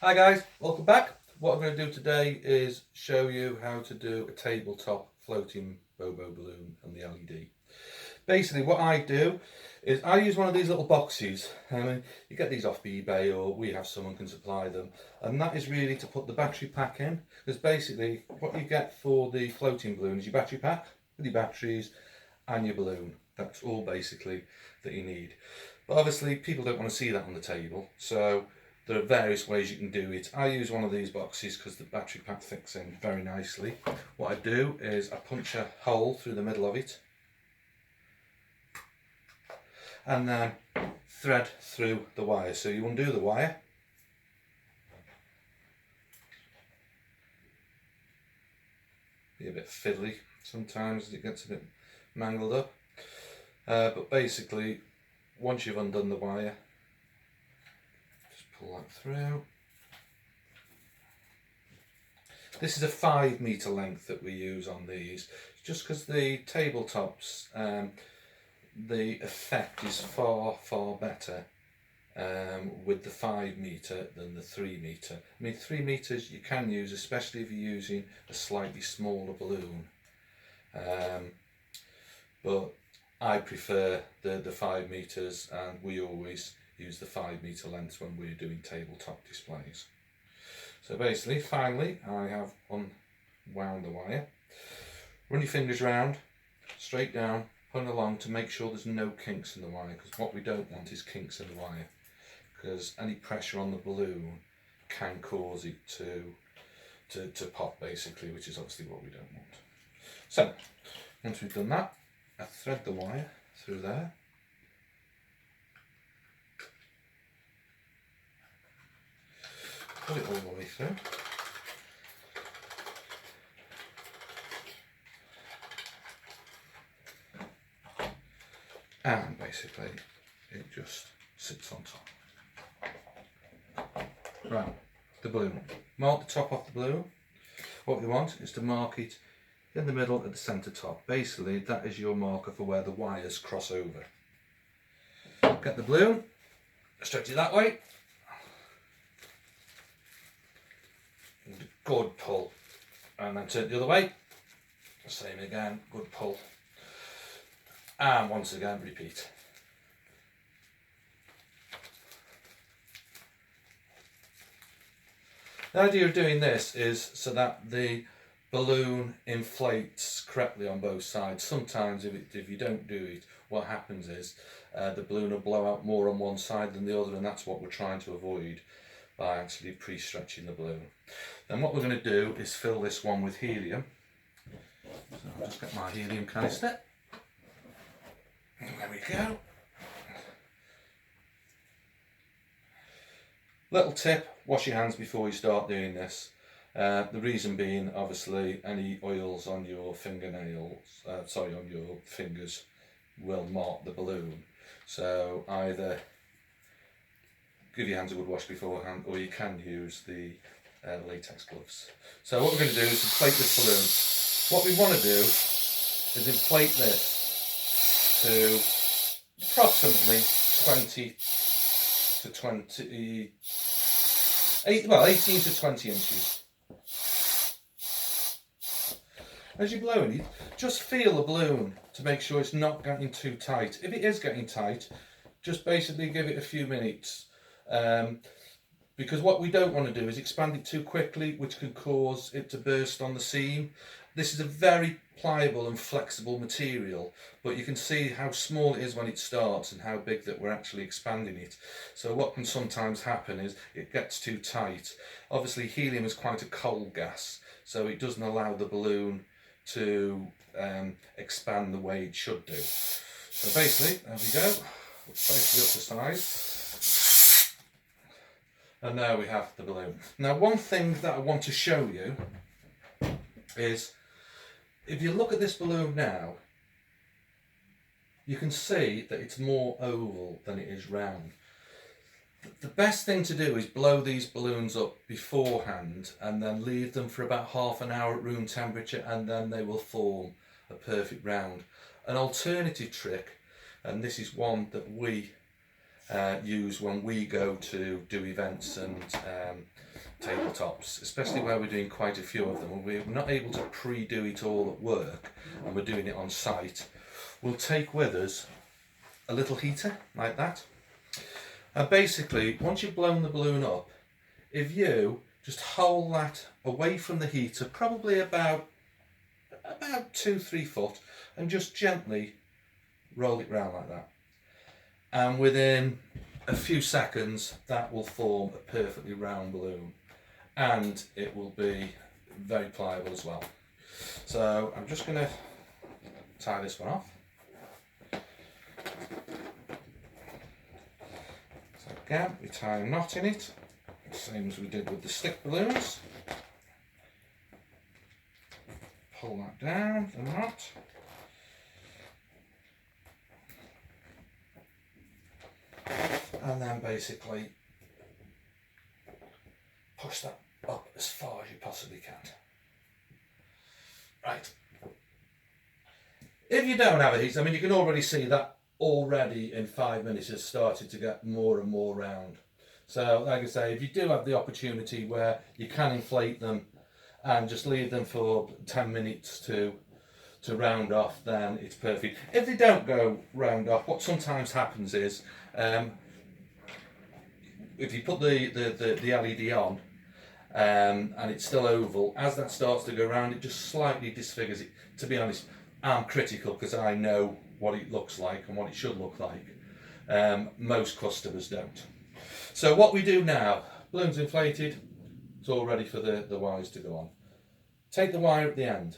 Hi guys, welcome back. What I'm going to do today is show you how to do a tabletop floating Bobo balloon and the LED. Basically what I do is I use one of these little boxes. You get these off eBay or we have someone can supply them, and that is really to put the battery pack in, because basically what you get for the floating balloon is your battery pack with your batteries and your balloon. That's all basically that you need. But obviously people don't want to see that on the table, so there are various ways you can do it. I use one of these boxes because the battery pack fits in very nicely. What I do is I punch a hole through the middle of it and then thread through the wire. So you undo the wire, be a bit fiddly sometimes as it gets a bit mangled up, but basically once you've undone the wire, pull that through. This is a 5 metre length that we use on these, just because the tabletops, the effect is far better with the 5 metre than the 3 metre. I mean, 3 metres you can use, especially if you're using a slightly smaller balloon, but I prefer the 5 metres, and we always use the 5 metre lengths when we're doing tabletop displays. So basically, finally, I have unwound the wire. Run your fingers round, straight down, put it along to make sure there's no kinks in the wire, because what we don't want is kinks in the wire, because any pressure on the balloon can cause it to pop basically, which is obviously what we don't want. So, once we've done that, I thread the wire through there. Pull it all the way through. And basically it just sits on top. Right, the balloon. Mark the top off the balloon. What we want is to mark it in the middle at the centre top. Basically that is your marker for where the wires cross over. Get the balloon, stretch it that way. Good pull, and then turn it the other way, same again, good pull, and once again repeat. The idea of doing this is so that the balloon inflates correctly on both sides. Sometimes if you don't do it, what happens is the balloon will blow out more on one side than the other, and that's what we're trying to avoid by actually pre-stretching the balloon. Then what we're going to do is fill this one with helium. So I'll just get my helium canister. There we go. Little tip, wash your hands before you start doing this. The reason being, obviously, any oils on your fingernails, on your fingers will mark the balloon. So either give your hands a good wash beforehand, or you can use the latex gloves. So what we're going to do is inflate this balloon. What we want to do is inflate this to approximately 18 to 20 inches. As you're blowing it, just feel the balloon to make sure it's not getting too tight. If it is getting tight, just basically give it a few minutes. Because what we don't want to do is expand it too quickly, which could cause it to burst on the seam. This is a very pliable and flexible material, but you can see how small it is when it starts and how big that we're actually expanding it. So what can sometimes happen is it gets too tight. Obviously helium is quite a cold gas, so it doesn't allow the balloon to expand the way it should do. So basically, there we go, it's basically up to size. And there we have the balloon. Now one thing that I want to show you is, if you look at this balloon now, you can see that it's more oval than it is round. The best thing to do is blow these balloons up beforehand and then leave them for about half an hour at room temperature, and then they will form a perfect round. An alternative trick, and this is one that we use when we go to do events and tabletops, especially where we're doing quite a few of them and we're not able to pre-do it all at work and we're doing it on site. We'll take with us a little heater like that, and basically once you've blown the balloon up, if you just hold that away from the heater, probably about 2-3 foot, and just gently roll it round like that, and within a few seconds that will form a perfectly round balloon, and it will be very pliable as well. So I'm just going to tie this one off. So again, we tie a knot in it, same as we did with the stick balloons. Pull that down, the knot. And then basically push that up as far as you possibly can. Right. If you don't have a heater, I mean, you can already see that already in 5 minutes has started to get more and more round. So like I say, if you do have the opportunity where you can inflate them and just leave them for 10 minutes to round off, then it's perfect. If they don't go round off, what sometimes happens is if you put the LED on and it's still oval, as that starts to go round, it just slightly disfigures it. To be honest, I'm critical because I know what it looks like and what it should look like. Most customers don't. So what we do now, balloon's inflated, it's all ready for the wires to go on. Take the wire at the end.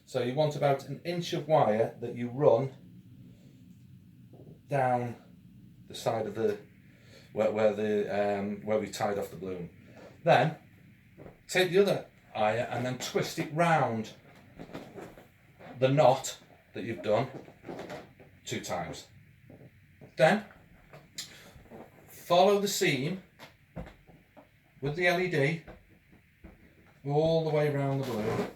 So you want about 1 inch of wire that you run down the side of the where we tied off the balloon. Then take the other wire and then twist it round the knot that you've done 2 times. Then follow the seam with the LED all the way around the balloon,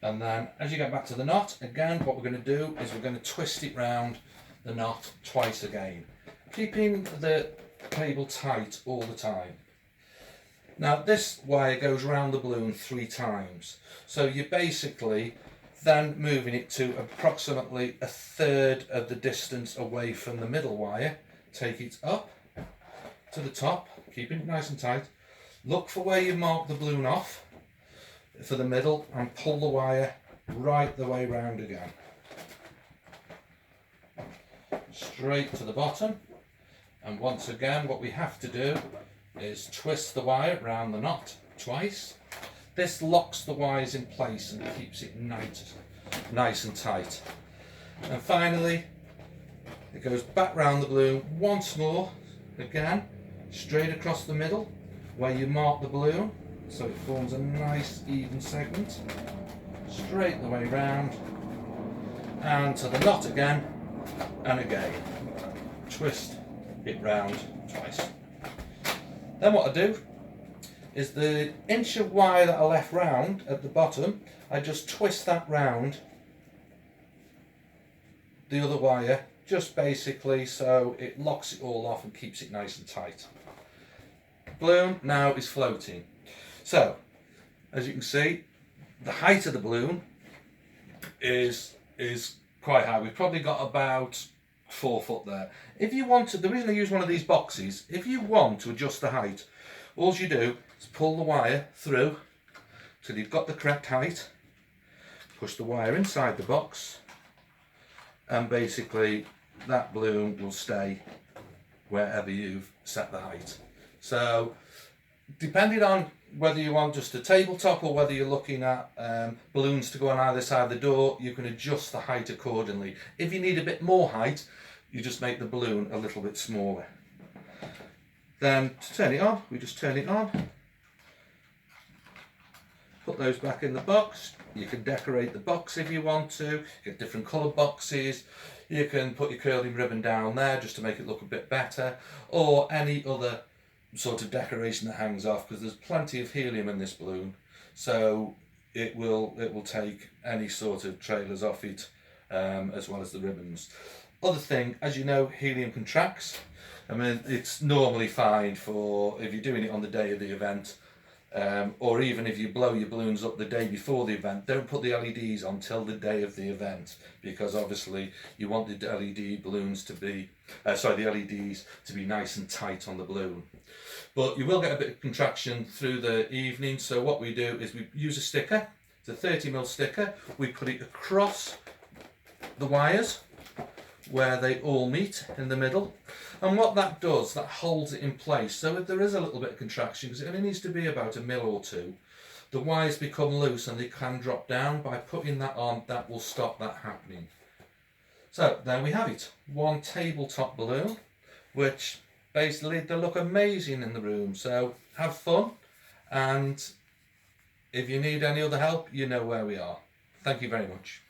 and then as you get back to the knot, again what we're going to do is we're going to twist it round the knot twice again, keeping the cable tight all the time. Now this wire goes round the balloon 3 times, so you're basically then moving it to approximately 1/3 of the distance away from the middle wire. Take it up to the top, keeping it nice and tight. Look for where you mark the balloon off for the middle and pull the wire right the way round again. Straight to the bottom, and once again what we have to do is twist the wire round the knot twice. This locks the wires in place and keeps it nice and tight. And finally it goes back round the balloon once more, again straight across the middle where you mark the balloon, so it forms a nice even segment, straight the way round, and to the knot again and again. Twist it round twice. Then what I do is the 1 inch of wire that I left round at the bottom, I just twist that round the other wire, just basically so it locks it all off and keeps it nice and tight. Balloon now is floating. So as you can see, the height of the balloon is quite high. We've probably got about 4 foot there. If you want to, the reason I use one of these boxes, if you want to adjust the height, all you do is pull the wire through till you've got the correct height, push the wire inside the box, and basically that balloon will stay wherever you've set the height. So depending on whether you want just a tabletop or whether you're looking at balloons to go on either side of the door, you can adjust the height accordingly. If you need a bit more height, you just make the balloon a little bit smaller. Then to turn it on, we just turn it on, put those back in the box. You can decorate the box if you want to, get different coloured boxes. You can put your curling ribbon down there just to make it look a bit better, or any other sort of decoration that hangs off, because there's plenty of helium in this balloon, so it will take any sort of trailers off it, as well as the ribbons. Other thing, as you know, helium contracts. I mean, it's normally fine for if you're doing it on the day of the event, or even if you blow your balloons up the day before the event. Don't put the LEDs on till the day of the event, because obviously you want the LED balloons to be, the LEDs to be nice and tight on the balloon. But you will get a bit of contraction through the evening, so what we do is we use a sticker. It's a 30mm sticker. We put it across the wires where they all meet in the middle, and what that does, that holds it in place. So if there is a little bit of contraction, because it only needs to be about 1 mil or 2, the wires become loose and they can drop down. By putting that on, that will stop that happening. So there we have it, one tabletop balloon, which basically they look amazing in the room. So have fun, and if you need any other help, you know where we are. Thank you very much.